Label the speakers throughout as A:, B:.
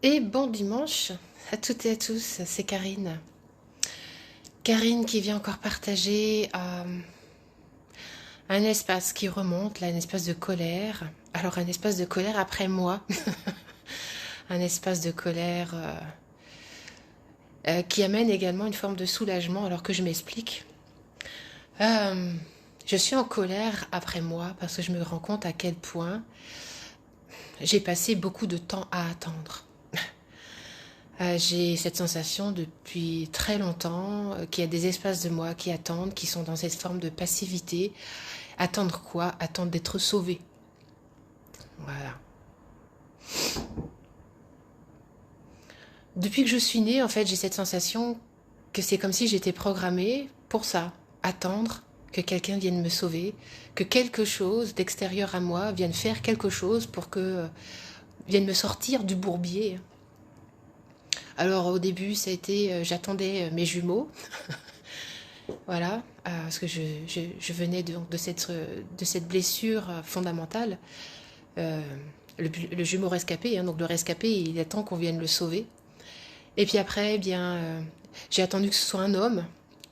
A: Et bon dimanche à toutes et à tous, c'est Karine. Karine qui vient encore partager un espace qui remonte, là, un espace de colère. Alors un espace de colère après moi, un espace de colère qui amène également une forme de soulagement alors que je m'explique. Euh, je suis en colère après moi parce que je me rends compte à quel point j'ai passé beaucoup de temps à attendre. J'ai cette sensation depuis très longtemps qu'il y a des espaces de moi qui attendent, qui sont dans cette forme de passivité. Attendre quoi? Attendre d'être sauvé. Voilà. Depuis que je suis née, en fait, j'ai cette sensation que c'est comme si j'étais programmée pour ça. Attendre que quelqu'un vienne me sauver, que quelque chose d'extérieur à moi vienne faire quelque chose pour que vienne me sortir du bourbier. Alors au début, ça a été, j'attendais mes jumeaux. Voilà, parce que je venais de cette blessure fondamentale. Euh, le jumeau rescapé, hein, donc le rescapé, il attend qu'on vienne le sauver. Et puis après, eh bien, j'ai attendu que ce soit un homme.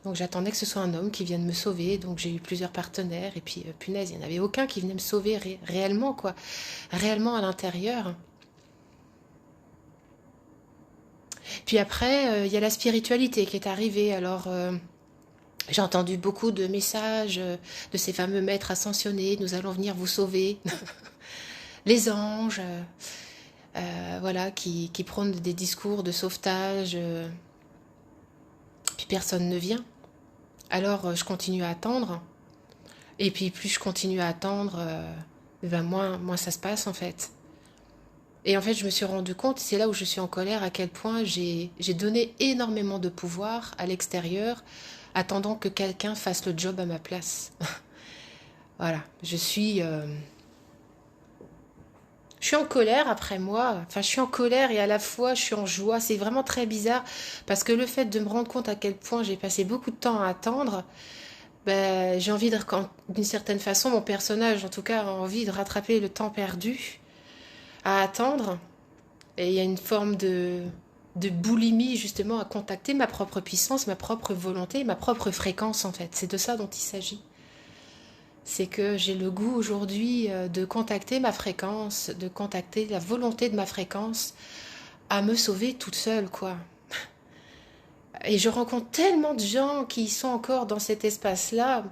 A: Donc j'attendais que ce soit un homme qui vienne me sauver. Donc j'ai eu plusieurs partenaires. Et puis, punaise, il n'y en avait aucun qui venait me sauver réellement, quoi. Réellement à l'intérieur. Puis après, il y a la spiritualité qui est arrivée. Alors, j'ai entendu beaucoup de messages de ces fameux maîtres ascensionnés. Nous allons venir vous sauver. Les anges, voilà, qui prônent des discours de sauvetage. Puis personne ne vient. Alors je continue à attendre. Et puis plus je continue à attendre, ben moins ça se passe en fait. Et en fait, je me suis rendu compte, c'est là où je suis en colère, à quel point j'ai donné énormément de pouvoir à l'extérieur, attendant que quelqu'un fasse le job à ma place. Voilà, je suis en colère après moi. Enfin, je suis en colère et à la fois je suis en joie. C'est vraiment très bizarre parce que le fait de me rendre compte à quel point j'ai passé beaucoup de temps à attendre, ben, j'ai envie de, d'une certaine façon, mon personnage en tout cas a envie de rattraper le temps perdu à attendre. Et il y a une forme de boulimie justement à contacter ma propre puissance, ma propre volonté, ma propre fréquence en fait. C'est de ça dont il s'agit. C'est que j'ai le goût aujourd'hui de contacter ma fréquence, de contacter la volonté de ma fréquence à me sauver toute seule, quoi. Et je rencontre tellement de gens qui sont encore dans cet espace-là.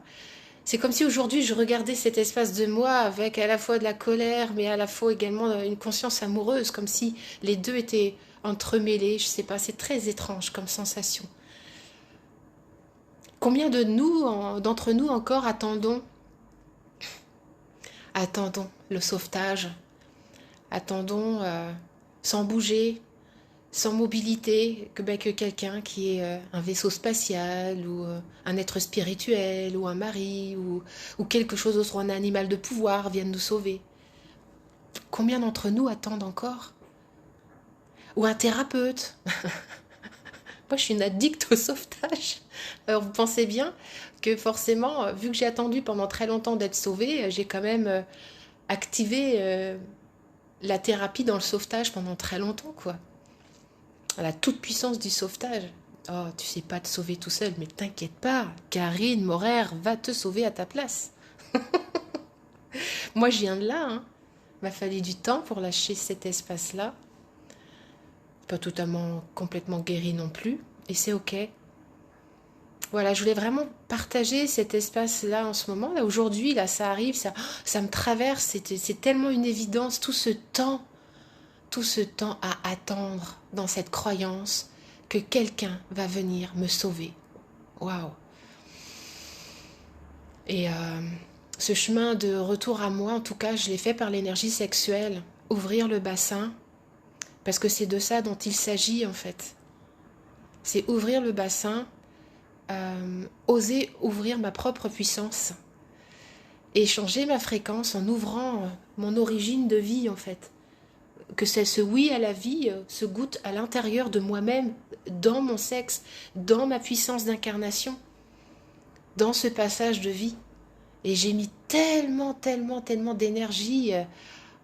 A: C'est comme si aujourd'hui je regardais cet espace de moi avec à la fois de la colère, mais à la fois également une conscience amoureuse, comme si les deux étaient entremêlés. Je sais pas, c'est très étrange comme sensation. Combien de nous, d'entre nous encore attendons le sauvetage, attendons sans bouger, sans mobilité, que quelqu'un qui est un vaisseau spatial ou un être spirituel ou un mari ou quelque chose d'autre, ou un animal de pouvoir vienne nous sauver. Combien d'entre nous attendent encore? Ou un thérapeute? Moi, je suis une addict au sauvetage. Alors, vous pensez bien que forcément, vu que j'ai attendu pendant très longtemps d'être sauvée, j'ai quand même activé la thérapie dans le sauvetage pendant très longtemps, quoi. La toute puissance du sauvetage. Oh, tu sais pas te sauver tout seul, mais t'inquiète pas, Karine Morer va te sauver à ta place. Moi, je viens de là, hein. Il m'a fallu du temps pour lâcher cet espace-là. Pas totalement, complètement guéri non plus, et c'est ok. Voilà, je voulais vraiment partager cet espace-là en ce moment. Là, aujourd'hui, là, ça arrive, ça me traverse. C'est tellement une évidence, tout ce temps à attendre dans cette croyance que quelqu'un va venir me sauver. Waouh! Et ce chemin de retour à moi, en tout cas, je l'ai fait par l'énergie sexuelle. Ouvrir le bassin, parce que c'est de ça dont il s'agit en fait. C'est ouvrir le bassin, oser ouvrir ma propre puissance et changer ma fréquence en ouvrant mon origine de vie en fait. Que c'est ce oui à la vie se goûte à l'intérieur de moi-même, dans mon sexe, dans ma puissance d'incarnation, dans ce passage de vie. Et j'ai mis tellement d'énergie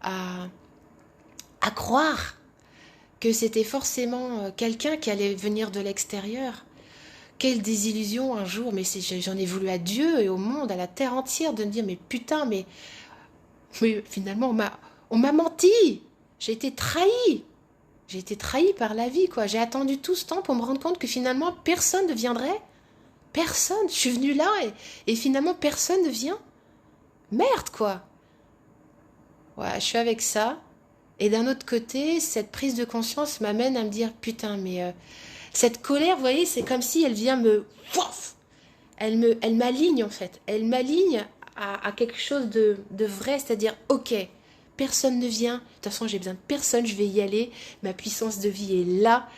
A: à croire que c'était forcément quelqu'un qui allait venir de l'extérieur. Quelle désillusion un jour, mais j'en ai voulu à Dieu et au monde, à la terre entière, de me dire, mais putain, mais finalement, on m'a menti. J'ai été trahi. J'ai été trahi par la vie, quoi. J'ai attendu tout ce temps pour me rendre compte que finalement, personne ne viendrait. Personne. Je suis venue là et finalement, personne ne vient. Merde, quoi. Ouais, je suis avec ça. Et d'un autre côté, cette prise de conscience m'amène à me dire, putain, mais cette colère, vous voyez, c'est comme si elle vient me... Pouf, elle m'aligne en fait. Elle m'aligne à quelque chose de vrai, c'est-à-dire, ok, personne ne vient. De toute façon, j'ai besoin de personne, je vais y aller. Ma puissance de vie est là.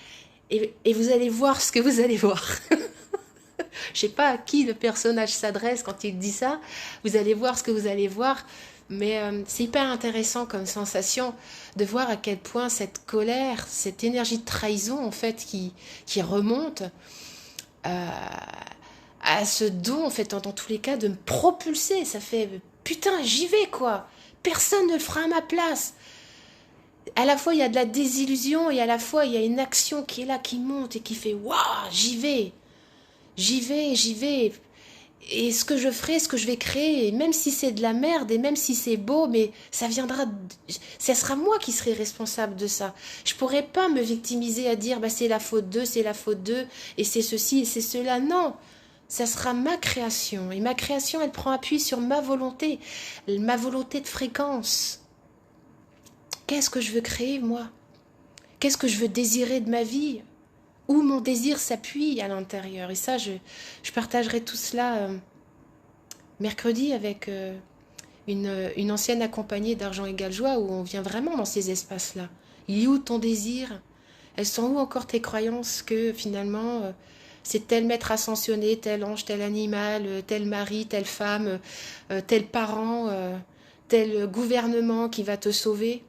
A: Et vous allez voir ce que vous allez voir. Je sais pas à qui le personnage s'adresse quand il dit ça. Vous allez voir ce que vous allez voir. Mais c'est hyper intéressant comme sensation de voir à quel point cette colère, cette énergie de trahison en fait qui remonte à ce don en fait dans tous les cas de me propulser. Ça fait putain j'y vais quoi. Personne ne le fera à ma place. À la fois il y a de la désillusion et à la fois il y a une action qui est là, qui monte et qui fait waouh j'y vais. J'y vais, j'y vais. Et ce que je ferai, ce que je vais créer, et même si c'est de la merde, et même si c'est beau, mais ça viendra, ça sera moi qui serai responsable de ça. Je pourrais pas me victimiser à dire, bah c'est la faute d'eux, c'est la faute d'eux, et c'est ceci, et c'est cela. Non, ça sera ma création. Et ma création, elle prend appui sur ma volonté de fréquence. Qu'est-ce que je veux créer, moi? Qu'est-ce que je veux désirer de ma vie? Où mon désir s'appuie à l'intérieur. Et ça, je partagerai tout cela mercredi avec une ancienne accompagnée d'Argent Égale Joie où on vient vraiment dans ces espaces-là. Il est où ton désir? Elles sont où encore tes croyances que finalement c'est tel maître ascensionné, tel ange, tel animal, tel mari, telle femme, tel parent, tel gouvernement qui va te sauver?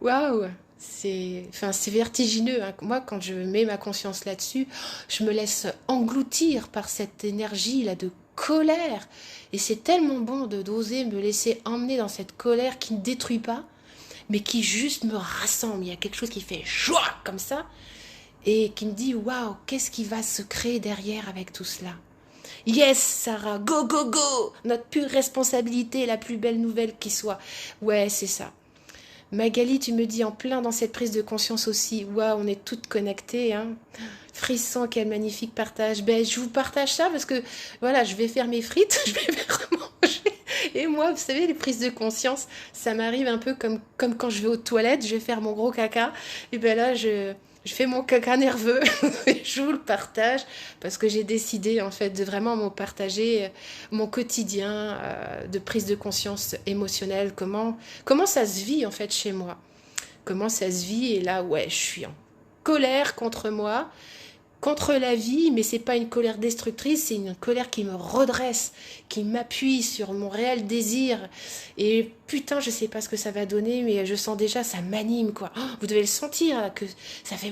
A: Waouh, c'est vertigineux, hein. Moi, quand je mets ma conscience là-dessus, je me laisse engloutir par cette énergie là de colère. Et c'est tellement bon de d'oser me laisser emmener dans cette colère qui ne détruit pas, mais qui juste me rassemble. Il y a quelque chose qui fait joie comme ça et qui me dit waouh, qu'est-ce qui va se créer derrière avec tout cela? Yes, Sarah, go, go, go! Notre pure responsabilité, la plus belle nouvelle qui soit. Ouais, c'est ça. Magali, tu me dis en plein dans cette prise de conscience aussi. Waouh, on est toutes connectées, hein. Frisson, quel magnifique partage. Ben, je vous partage ça parce que, voilà, je vais faire mes frites, je vais faire manger. Et moi, vous savez, les prises de conscience, ça m'arrive un peu comme quand je vais aux toilettes, je vais faire mon gros caca. Et ben là, je fais mon caca nerveux et je vous le partage parce que j'ai décidé en fait de vraiment me partager mon quotidien de prise de conscience émotionnelle, comment ça se vit en fait chez moi, comment ça se vit. Et là ouais, je suis en colère contre moi, contre la vie, mais c'est pas une colère destructrice, c'est une colère qui me redresse, qui m'appuie sur mon réel désir. Et putain, je sais pas ce que ça va donner, mais je sens déjà, ça m'anime, quoi. Oh, vous devez le sentir, là, que ça fait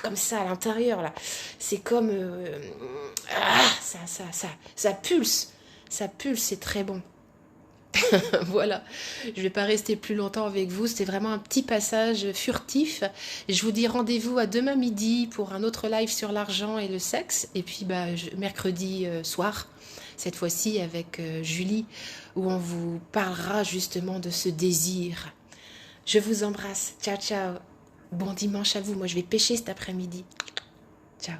A: comme ça à l'intérieur, là. C'est comme ça pulse, c'est très bon. Voilà, je vais pas rester plus longtemps avec vous, c'était vraiment un petit passage furtif. Je vous dis rendez-vous à demain midi pour un autre live sur l'argent et le sexe, et puis mercredi soir, cette fois-ci avec Julie, où on vous parlera justement de ce désir. Je vous embrasse, ciao ciao, bon dimanche à vous, moi je vais pêcher cet après-midi, ciao.